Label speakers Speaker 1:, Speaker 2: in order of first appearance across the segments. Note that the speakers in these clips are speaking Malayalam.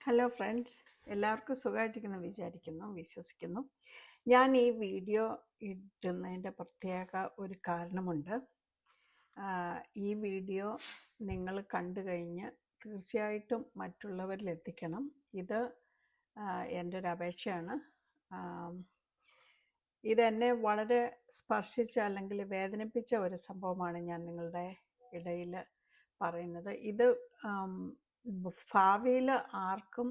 Speaker 1: ഹലോ ഫ്രണ്ട്സ്, എല്ലാവർക്കും സുഖമായിട്ടിരിക്കുന്നു വിശ്വസിക്കുന്നു. ഞാൻ ഈ വീഡിയോ ഇടുന്നതിൻ്റെ പ്രത്യേക ഒരു കാരണമുണ്ട്. ഈ വീഡിയോ നിങ്ങൾ കണ്ടു കഴിഞ്ഞ് തീർച്ചയായിട്ടും മറ്റുള്ളവരിൽ എത്തിക്കണം. ഇത് എൻ്റെ ഒരു അപേക്ഷയാണ്. ഇതെന്നെ വളരെ സ്പർശിച്ച അല്ലെങ്കിൽ വേദനിപ്പിച്ച ഒരു സംഭവമാണ് ഞാൻ നിങ്ങളുടെ ഇടയിൽ പറയുന്നത്. ഇത് ഭാവിയിൽ ആർക്കും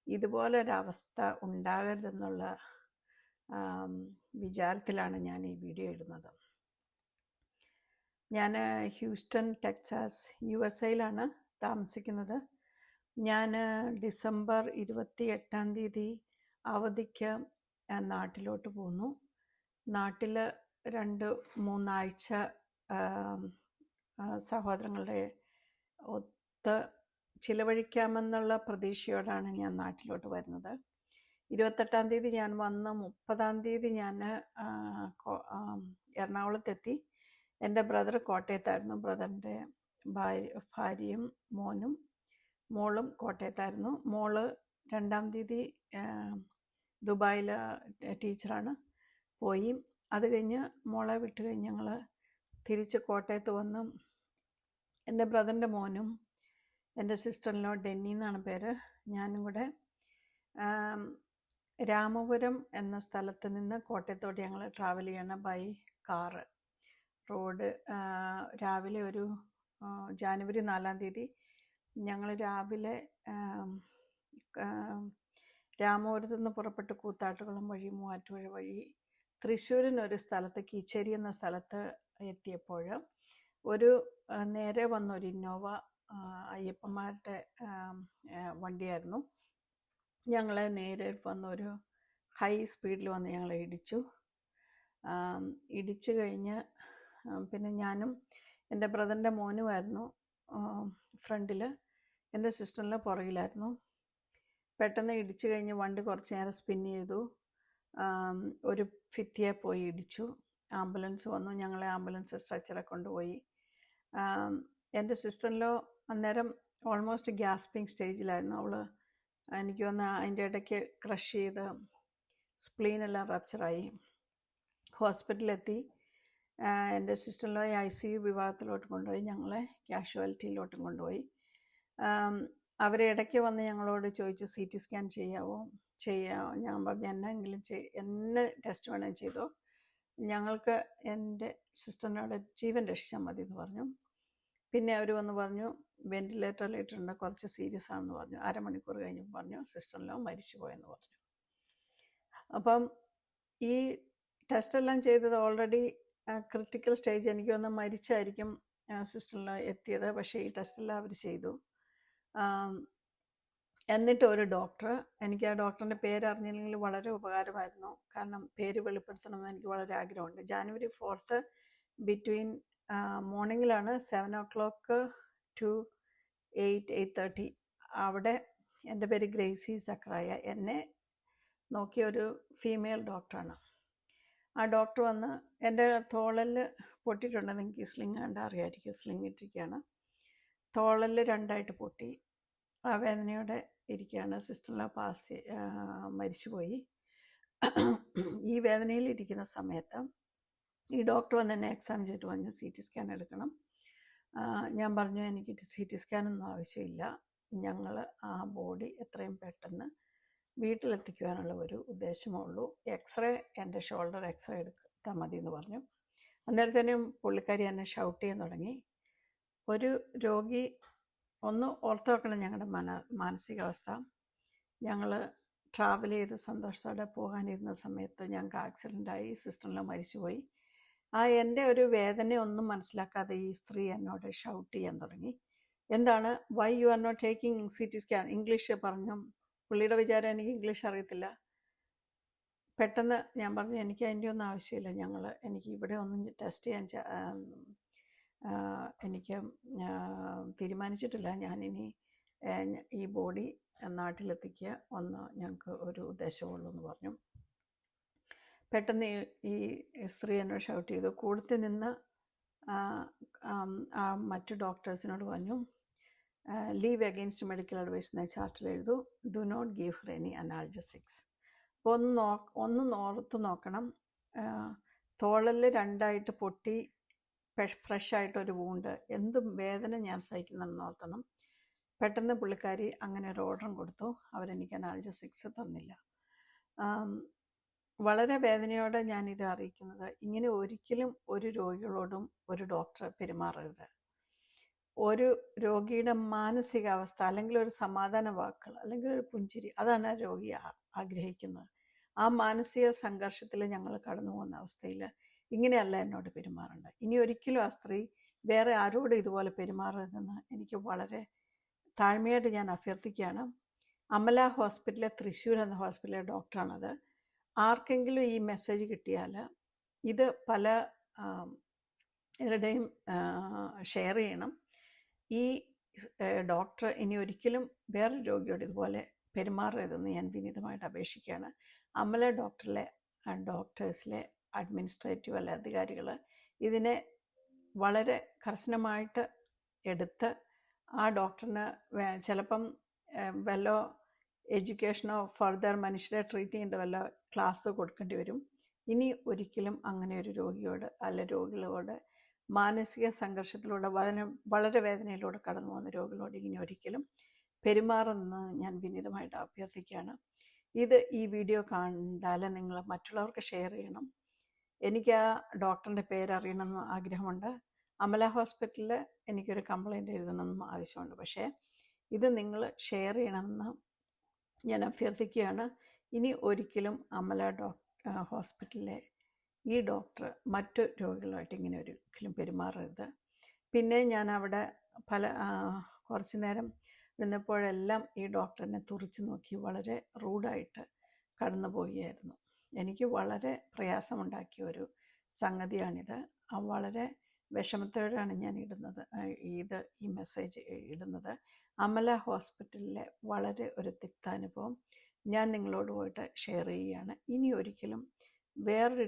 Speaker 1: ഇതുപോലൊരവസ്ഥ ഉണ്ടാകരുതെന്നുള്ള വിചാരത്തിലാണ് ഞാൻ ഈ വീഡിയോ ഇടുന്നത്. ഞാൻ ഹ്യൂസ്റ്റൺ, ടെക്സാസ്, USA താമസിക്കുന്നത്. ഞാൻ ഡിസംബർ 28 അവധിക്ക് നാട്ടിലോട്ട് പോന്നു. നാട്ടിൽ 2-3 ആഴ്ച സഹോദരങ്ങളുടെ ഒത്ത് ചിലവഴിക്കാമെന്നുള്ള പ്രതീക്ഷയോടാണ് ഞാൻ നാട്ടിലോട്ട് വരുന്നത്. 28 ഞാൻ വന്ന് 30 ഞാൻ എറണാകുളത്തെത്തി. എൻ്റെ ബ്രദർ കോട്ടയത്തായിരുന്നു. ബ്രദറിൻ്റെ ഭാര്യയും മോളും കോട്ടയത്തായിരുന്നു. മോള് 2 ദുബായിൽ ടീച്ചറാണ്, പോയി. അത് കഴിഞ്ഞ് മോളെ വിട്ട് കഴിഞ്ഞ് ഞങ്ങൾ തിരിച്ച് കോട്ടയത്ത് വന്നു. എൻ്റെ ബ്രദറിൻ്റെ മോനും എൻ്റെ സിസ്റ്ററിനോ ഡെന്നി എന്നാണ് പേര്, ഞാനും കൂടെ രാമപുരം എന്ന സ്ഥലത്ത് നിന്ന് കോട്ടയത്തോട്ട് ഞങ്ങൾ ട്രാവൽ ചെയ്യണം ബൈ കാറ്. റോഡ് രാവിലെ ഒരു ജാനുവരി 4 ഞങ്ങൾ രാവിലെ രാമപുരത്ത് നിന്ന് പുറപ്പെട്ട് കൂത്താട്ടുകുളം വഴി മൂവാറ്റുപുഴ വഴി തൃശ്ശൂരിനൊരു സ്ഥലത്ത് കീച്ചേരി എന്ന സ്ഥലത്ത് എത്തിയപ്പോൾ ഒരു നേരെ വന്നൊരു ഇന്നോവ അയ്യപ്പന്മാരുടെ വണ്ടിയായിരുന്നു. ഞങ്ങളെ നേരെ വന്നൊരു ഹൈ സ്പീഡിൽ വന്ന് ഞങ്ങളെ ഇടിച്ചു കഴിഞ്ഞ് പിന്നെ ഞാനും എൻ്റെ ബ്രദറിൻ്റെ മോനുമായിരുന്നു ഫ്രണ്ടിൽ, എൻ്റെ സിസ്റ്ററിൻ്റെ പുറകിലായിരുന്നു. പെട്ടെന്ന് ഇടിച്ചു കഴിഞ്ഞ് വണ്ടി കുറച്ച് നേരം സ്പിൻ ചെയ്തു. ഒരു ഭിത്തിയെ പോയി ഇടിച്ചു. ആംബുലൻസ് വന്നു. ഞങ്ങളെ ആംബുലൻസ് സ്ട്രെച്ചറെ കൊണ്ടുപോയി. എൻ്റെ സിസ്റ്ററിലോ അന്നേരം ഓൾമോസ്റ്റ് ഗ്യാസ്പിങ് സ്റ്റേജിലായിരുന്നു. അവൾ എനിക്ക് തോന്നുന്നു അതിൻ്റെ ഇടയ്ക്ക് ക്രഷ് ചെയ്ത് സ്പ്ലീനെല്ലാം റപ്ചറായി. ഹോസ്പിറ്റലിലെത്തി. എൻ്റെ സിസ്റ്ററിലോ ICU വിഭാഗത്തിലോട്ട് കൊണ്ടുപോയി. ഞങ്ങളെ കാഷ്വാലിറ്റിയിലോട്ടും കൊണ്ടുപോയി. അവരെ ഇടയ്ക്ക് വന്ന് ഞങ്ങളോട് ചോദിച്ചു CT സ്കാൻ ചെയ്യാമോ. ഞാൻ പറഞ്ഞു എന്നെങ്കിലും എന്നെ ടെസ്റ്റ് വേണമെങ്കിൽ ചെയ്തോ, ഞങ്ങൾക്ക് എൻ്റെ സിസ്റ്ററിനോട് ജീവൻ രക്ഷിച്ചാൽ മതി എന്ന് പറഞ്ഞു. പിന്നെ അവർ വന്ന് പറഞ്ഞു വെൻറ്റിലേറ്ററിലിട്ടുണ്ട്, കുറച്ച് സീരിയസ് ആണെന്ന് പറഞ്ഞു. അരമണിക്കൂർ കഴിഞ്ഞപ്പോൾ പറഞ്ഞു സിസ്റ്ററിലോ മരിച്ചു പോയെന്ന് പറഞ്ഞു. അപ്പം ഈ ടെസ്റ്റെല്ലാം ചെയ്തത് ഓൾറെഡി ക്രിട്ടിക്കൽ സ്റ്റേജ്, എനിക്ക് ഒന്ന് മരിച്ചായിരിക്കും സിസ്റ്ററിലോ എത്തിയത്. പക്ഷേ ഈ ടെസ്റ്റെല്ലാം അവർ ചെയ്തു. എന്നിട്ട് ഒരു ഡോക്ടർ, എനിക്ക് ആ ഡോക്ടറിൻ്റെ പേര് അറിഞ്ഞില്ലെങ്കിൽ വളരെ ഉപകാരമായിരുന്നു, കാരണം പേര് വെളിപ്പെടുത്തണമെന്ന് എനിക്ക് വളരെ ആഗ്രഹമുണ്ട്. ജാനുവരി 4 ബിറ്റ്വീൻ മോർണിംഗിലാണ് 7 o'clock to 8:30. അവിടെ എൻ്റെ പേര് ഗ്രേസി സക്രായ. എന്നെ നോക്കിയ ഒരു ഫീമെയിൽ ഡോക്ടറാണ്. ആ ഡോക്ടർ വന്ന് എൻ്റെ തോളൽ പൊട്ടിയിട്ടുണ്ട്, നിങ്ങൾക്ക് സ്ലിങ് കണ്ടാൽ അറിയാമായിരിക്കും, സ്ലിങ് ഇട്ടിരിക്കുകയാണ്. തോളൽ 2ആയിട്ട് പൊട്ടി. ആ വേദനയോടെ ഇരിക്കുകയാണ്. സിസ്റ്ററിലെ മരിച്ചുപോയി. ഈ വേദനയിലിരിക്കുന്ന സമയത്ത് ഈ ഡോക്ടർ വന്ന് എന്നെ എക്സാം ചെയ്തിട്ട് പറഞ്ഞു CT സ്കാൻ എടുക്കണം. ഞാൻ പറഞ്ഞു എനിക്ക് CT സ്കാനൊന്നും ആവശ്യമില്ല, ഞങ്ങൾ ആ ബോഡി എത്രയും പെട്ടെന്ന് വീട്ടിലെത്തിക്കുവാനുള്ള ഒരു ഉദ്ദേശമേ ഉള്ളൂ, എക്സ്റേ എൻ്റെ ഷോൾഡർ എക്സ്റേ എടുത്താൽ മതി എന്ന് പറഞ്ഞു. അന്നേരത്തേനും പുള്ളിക്കാരി എന്നെ ഷൗട്ട് ചെയ്യാൻ തുടങ്ങി. ഒരു രോഗി ഒന്ന് ഓർത്ത് വെക്കണം ഞങ്ങളുടെ മാനസികാവസ്ഥ. ഞങ്ങൾ ട്രാവൽ ചെയ്ത് സന്തോഷത്തോടെ പോകാനിരുന്ന സമയത്ത് ഞങ്ങൾക്ക് ആക്സിഡൻ്റായി, സിസ്റ്ററിൽ മരിച്ചുപോയി. എൻ്റെ ഒരു വേദന ഒന്നും മനസ്സിലാക്കാതെ ഈ സ്ത്രീ എന്നോട് ഷൗട്ട് ചെയ്യാൻ തുടങ്ങി. എന്താണ്, why you are not taking CT scan? English പറഞ്ഞു. പുള്ളിയുടെ വിചാരം എനിക്ക് ഇംഗ്ലീഷ് അറിയത്തില്ല. പെട്ടെന്ന് ഞാൻ പറഞ്ഞു എനിക്ക് അതിൻ്റെ ഒന്നും ആവശ്യമില്ല, എനിക്ക് ഇവിടെ ഒന്നും ടെസ്റ്റ് ചെയ്യാൻ എനിക്ക് തീരുമാനിച്ചിട്ടില്ല. ഞാനിനി ഈ ബോഡി നാട്ടിലെത്തിക്കുക ഒന്ന് ഞങ്ങൾക്ക് ഒരു ഉദ്ദേശമുള്ളൂ എന്ന് പറഞ്ഞു. പെട്ടെന്ന് ഈ സ്ത്രീ എന്നോട് ഷൗട്ട് ചെയ്തു. കൂടത്തിൽ നിന്ന് മറ്റു ഡോക്ടേഴ്സിനോട് പറഞ്ഞു ലീവ് അഗെയിൻസ്റ്റ് മെഡിക്കൽ അഡ്വൈസ് എന്ന ചാർട്ടിൽ എഴുതൂ. Do not give her any analgesics. അപ്പോൾ ഒന്ന് ഓർത്ത് നോക്കണം. തോളൽ രണ്ടായിട്ട് പൊട്ടി ഫ്രഷ് ആയിട്ടൊരു വൂണ്ട്, എന്ത് വേദന ഞാൻ സഹിക്കുന്നെന്ന് ഓർക്കണം. പെട്ടെന്ന് പുള്ളിക്കാരി അങ്ങനെ ഒരു ഓർഡറും കൊടുത്തു. അവരെനിക്ക് അനാൾജസിക്സ് തന്നില്ല. വളരെ വേദനയോടെ ഞാനിത് അറിയിക്കുന്നത്, ഇങ്ങനെ ഒരിക്കലും ഒരു രോഗികളോടും ഒരു ഡോക്ടർ പെരുമാറരുത്. ഒരു രോഗിയുടെ മാനസികാവസ്ഥ, അല്ലെങ്കിൽ ഒരു സമാധാന വാക്കുകൾ, അല്ലെങ്കിൽ ഒരു പുഞ്ചിരി, അതാണ് രോഗി ആഗ്രഹിക്കുന്നത്. ആ മാനസിക സംഘർഷത്തിൽ ഞങ്ങൾ കടന്നു പോകുന്ന അവസ്ഥയിൽ ഇങ്ങനെയല്ല എന്നോട് പെരുമാറേണ്ടത്. ഇനി ഒരിക്കലും ആ സ്ത്രീ വേറെ ആരോടും ഇതുപോലെ പെരുമാറരുതെന്ന് എനിക്ക് വളരെ താഴ്മയായിട്ട് ഞാൻ അഭ്യർത്ഥിക്കുകയാണ്. അമല ഹോസ്പിറ്റലിലെ, തൃശ്ശൂർ എന്ന ഹോസ്പിറ്റലിലെ ഡോക്ടറാണത്. ആർക്കെങ്കിലും ഈ മെസ്സേജ് കിട്ടിയാൽ ഇത് പല ഇവരുടെയും ഷെയർ ചെയ്യണം. ഈ ഡോക്ടർ ഇനി ഒരിക്കലും വേറൊരു രോഗിയോട് ഇതുപോലെ പെരുമാറരുതെന്ന് ഞാൻ വിനീതമായിട്ട് അപേക്ഷിക്കുകയാണ്. അമല ഡോക്ടേഴ്സിലെ അഡ്മിനിസ്ട്രേറ്റീവ് അല്ലെ അധികാരികൾ ഇതിനെ വളരെ കർശനമായിട്ട് എടുത്ത് ആ ഡോക്ടറിന് ചിലപ്പം വല്ല എഡ്യൂക്കേഷനോ ഫർദർ മനുഷ്യരെ ട്രീറ്റ് ചെയ്യേണ്ട വല്ല ക്ലാസ് കൊടുക്കേണ്ടി വരും. ഇനി ഒരിക്കലും അങ്ങനെ ഒരു രോഗിയോട് അല്ല രോഗികളോട് മാനസിക സംഘർഷത്തിലൂടെ വളരെ വേദനയിലൂടെ കടന്നു പോകുന്ന രോഗികളോട് ഇനി ഒരിക്കലും പെരുമാറുന്നത് ഞാൻ വിനീതമായിട്ട് അഭ്യർത്ഥിക്കുകയാണ്. ഈ വീഡിയോ കണ്ടാൽ നിങ്ങൾ മറ്റുള്ളവർക്ക് ഷെയർ ചെയ്യണം. എനിക്ക് ആ ഡോക്ടറിൻ്റെ പേരറിയണമെന്ന് ആഗ്രഹമുണ്ട്. അമല ഹോസ്പിറ്റലിൽ എനിക്കൊരു കംപ്ലയിൻ്റ് എഴുതണമെന്നും ആവശ്യമുണ്ട്. പക്ഷേ ഇത് നിങ്ങൾ ഷെയർ ചെയ്യണമെന്ന് ഞാൻ അഭ്യർത്ഥിക്കുകയാണ്. ഇനി ഒരിക്കലും അമല ഹോസ്പിറ്റലിലെ ഈ ഡോക്ടർ മറ്റു രോഗികളുമായിട്ട് ഇങ്ങനെ ഒരിക്കലും പെരുമാറരുത്. പിന്നെ ഞാൻ അവിടെ കുറച്ച് നേരം ഇരുന്നപ്പോഴെല്ലാം ഈ ഡോക്ടറിനെ തുറിച്ച് നോക്കി വളരെ റൂഡായിട്ട് കടന്നു പോവുകയായിരുന്നു. എനിക്ക് വളരെ പ്രയാസമുണ്ടാക്കിയ ഒരു സംഗതിയാണിത്. വളരെ വിഷമത്തോടെയാണ് ഞാൻ ഈ മെസ്സേജ് ഇടുന്നത്. അമല ഹോസ്പിറ്റലിലെ വളരെ ഒരു തിക്താനുഭവം ഞാൻ നിങ്ങളോട് പോയിട്ട് ഷെയർ ചെയ്യുകയാണ്. ഇനി ഒരിക്കലും വേറൊരു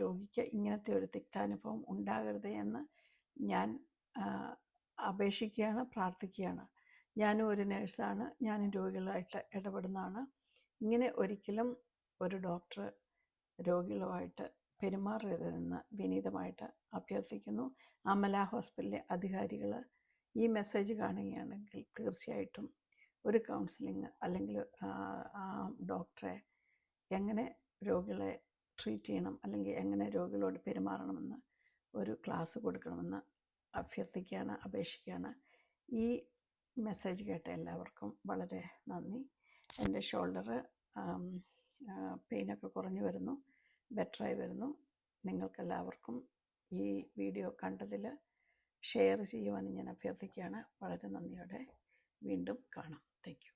Speaker 1: രോഗിക്ക് ഇങ്ങനത്തെ ഒരു തിക്താനുഭവം ഉണ്ടാകരുത് എന്ന് ഞാൻ അപേക്ഷിക്കുകയാണ്, പ്രാർത്ഥിക്കുകയാണ്. ഞാനും ഒരു നേഴ്സാണ്, ഞാനും രോഗികളായിട്ട് ഇടപെടുന്നതാണ്. ഇങ്ങനെ ഒരിക്കലും ഒരു ഡോക്ടർ രോഗികളുമായിട്ട് പെരുമാറരുതെന്ന് വിനീതമായിട്ട് അഭ്യർത്ഥിക്കുന്നു. അമല ഹോസ്പിറ്റലിലെ അധികാരികൾ ഈ മെസ്സേജ് കാണുകയാണെങ്കിൽ തീർച്ചയായിട്ടും ഒരു കൗൺസിലിംഗ് അല്ലെങ്കിൽ ഡോക്ടറെ എങ്ങനെ രോഗികളെ ട്രീറ്റ് ചെയ്യണം അല്ലെങ്കിൽ എങ്ങനെ രോഗികളോട് പെരുമാറണമെന്ന് ഒരു ക്ലാസ് കൊടുക്കണമെന്ന് അഭ്യർത്ഥിക്കുകയാണ്, അപേക്ഷിക്കുകയാണ്. ഈ മെസ്സേജ് കേട്ട എല്ലാവർക്കും വളരെ നന്ദി. എൻ്റെ ഷോൾഡർ പെയിനൊക്കെ കുറഞ്ഞു വരുന്നു, ബെറ്ററായി വരുന്നു. നിങ്ങൾക്കെല്ലാവർക്കും ഈ വീഡിയോ കണ്ടതിൽ ഷെയർ ചെയ്യുവാനും ഞാൻ അഭ്യർത്ഥിക്കുകയാണ്. വളരെ നന്ദിയോടെ വീണ്ടും കാണാം. Thank you.